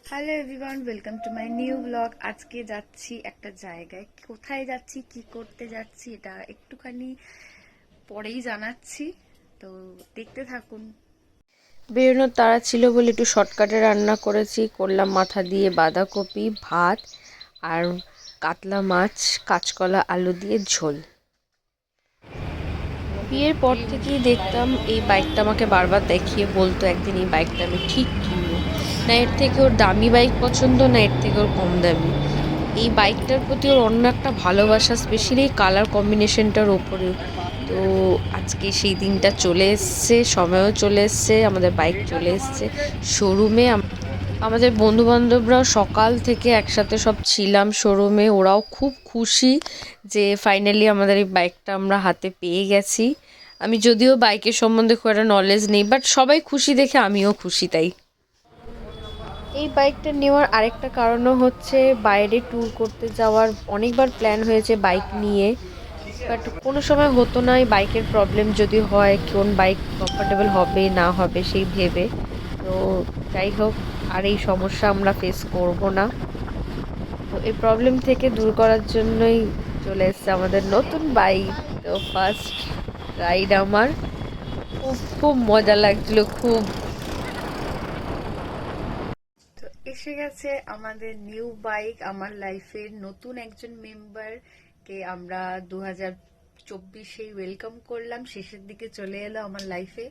Hello everyone, welcome to my new blog. আজকে যাচ্ছি একটা জায়গায়। কোথায় যাচ্ছি, কি করতে যাচ্ছি, এটা একটুখানি পরেই জানাচ্ছি, তো দেখতে থাকুন। বেরোনোর তাড়া ছিল বলে একটু শর্টকাটে রান্না করলাম মাথা দিয়ে বাঁধাকপি, ভাত আর কাতলা মাছ, কাঁচকলা, আলু দিয়ে ঝোল। বিয়ের পর থেকেই দেখতাম এই বাইকটা আমাকে বারবার দেখিয়ে বলতো একদিন এই বাইকটা আমি ঠিক কিনবো। না এর থেকে ওর দামি বাইক পছন্দ, না এর থেকে ওর কম দামি। এই বাইকটার প্রতি ওর অন্য একটা ভালোবাসা, স্পেশালি এই কালার কম্বিনেশনটার ওপরে। তো আজকে সেই দিনটা চলে এসছে, সময়ও চলে এসছে, আমাদের বাইক চলে এসছে শোরুমে। আমাদের বন্ধুবান্ধবরাও সকাল থেকে একসাথে সব ছিলাম শোরুমে, ওরাও খুব খুশি যে ফাইনালি আমাদের এই বাইকটা আমরা হাতে পেয়ে গেছি। আমি যদিও বাইকের সম্বন্ধে খুব একটা নলেজ নেই, বাট সবাই খুশি দেখে আমিও খুশি। তাই এই বাইকটা নেওয়ার আরেকটা কারণও হচ্ছে বাইরে ট্যুর করতে যাওয়ার অনেকবার প্ল্যান হয়েছে বাইক নিয়ে, বাট কোনো সময় হতো না। এই বাইকের প্রবলেম যদি হয়, কোন বাইক কমফোর্টেবল হবে না হবে সেই ভেবে। তো যাই হোক, আর এই সমস্যা আমরা ফেস করব না। তো এই প্রবলেম থেকে দূর করার জন্যই চলে এসছে আমাদের নতুন বাইক। তো ফার্স্ট রাইড আমার, খুব খুব মজা লাগছিল খুব। তো এসে গেছে আমাদের নিউ বাইক, আমার লাইফের নতুন একজন মেম্বারকে আমরা 2024 ওয়েলকাম করলাম। শেষের দিকে চলে এলো আমার লাইফে।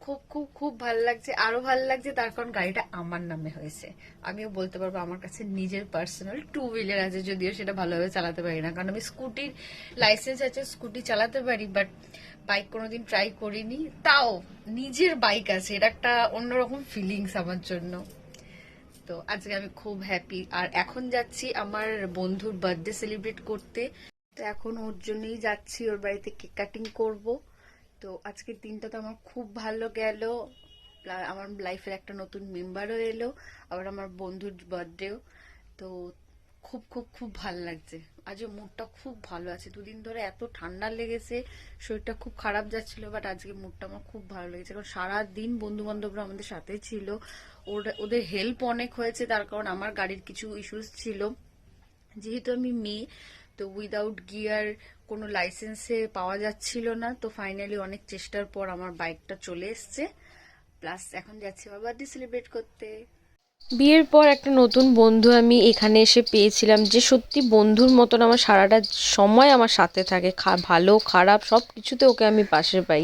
খুব খুব খুব ভালো লাগছে, আরো ভালো লাগছে তার কারণ গাড়িটা আমার নামে হয়েছে। আমিও বলতে পারবো আমার কাছে নিজের পার্সোনাল টু হুইলার আছে, যদিও সেটা ভালোভাবে চালাতে পারি না, কারণ আমি স্কুটির লাইসেন্স আছে, স্কুটি চালাতে পারি, বাট বাইক কোনোদিন ট্রাই করিনি। তাও নিজের বাইক আছে, এটা একটা অন্যরকম ফিলিংস আমার জন্য। তো আজকে আমি খুব হ্যাপি। আর এখন যাচ্ছি আমার বন্ধুর বার্থডে সেলিব্রেট করতে। তো এখন ওর জন্যই যাচ্ছি, ওর বাড়িতে কেক কাটিং করব। তো আজকের দিনটা তো আমার খুব ভালো গেল। আমার লাইফের একটা নতুন মেম্বারও এলো, আবার আমার বন্ধুর বার্থডেও। তো খুব খুব খুব ভালো লাগছে। আজও মুডটা খুব ভালো আছে। দুদিন ধরে এত ঠান্ডা লেগেছে, শরীরটা খুব খারাপ যাচ্ছিল, বাট আজকে মুডটা আমার খুব ভালো লেগেছে, কারণ সারাদিন বন্ধু বান্ধবরা আমাদের সাথে ছিল। ওদের হেল্প অনেক হয়েছে, তার কারণ আমার গাড়ির কিছু ইস্যুস ছিল। যেহেতু আমি মেয়ে, তো উইদাউট গিয়ার কোনো লাইসেন্সে পাওয়া যাচ্ছিল না। তো ফাইনালি অনেক চেষ্টার পর আমার বাইকটা চলে এসছে। প্লাস এখন যাচ্ছি আমার বার্থডে সেলিব্রেট করতে। বিয়ের পর একটা নতুন বন্ধু আমি এখানে এসে পেয়েছিলাম, যে সত্যি বন্ধুর মতন আমার সারাটা সময় আমার সাথে থাকে, ভালো খারাপ সব কিছুতে ওকে আমি পাশে পাই।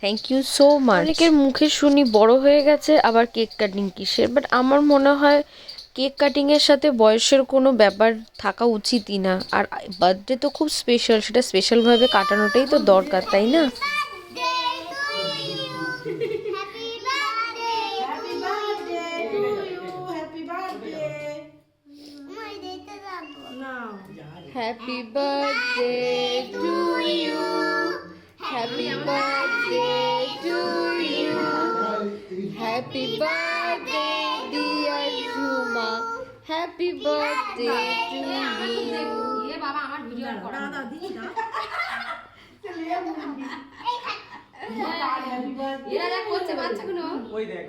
Thank you so much. অনেকের মুখে শুনি বড় হয়ে গেছে, আবার কেক কাটিং কিসের, বাট আমার মনে হয় কেক কাটিংয়ের সাথে বয়সের কোনো ব্যাপার থাকা উচিতই না। আর বার্থডে তো খুব স্পেশাল, সেটা স্পেশালভাবে কাটানোটাই তো দরকার, তাই না? Happy birthday to you. Happy birthday to you. Happy birthday dear Juma. Happy birthday to you. ये बाबा আমার ভিডিও করা না দিই না এরা যা করছে বাচ্চাগুলো ওই দেখ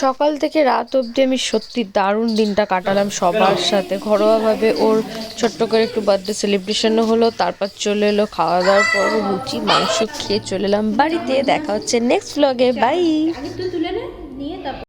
সকাল থেকে রাত অবধি আমি সত্যি দারুণ দিনটা কাটালাম সবার সাথে ঘরোয়াভাবে। ওর ছোট্ট করে একটু বার্থডে সেলিব্রেশনও হলো, তারপর চলে এলো খাওয়া দাওয়ার পর লুচি মাংস খেয়ে চলে এলাম বাড়িতে। দেখা হচ্ছে নেক্সট ব্লগে, বাই।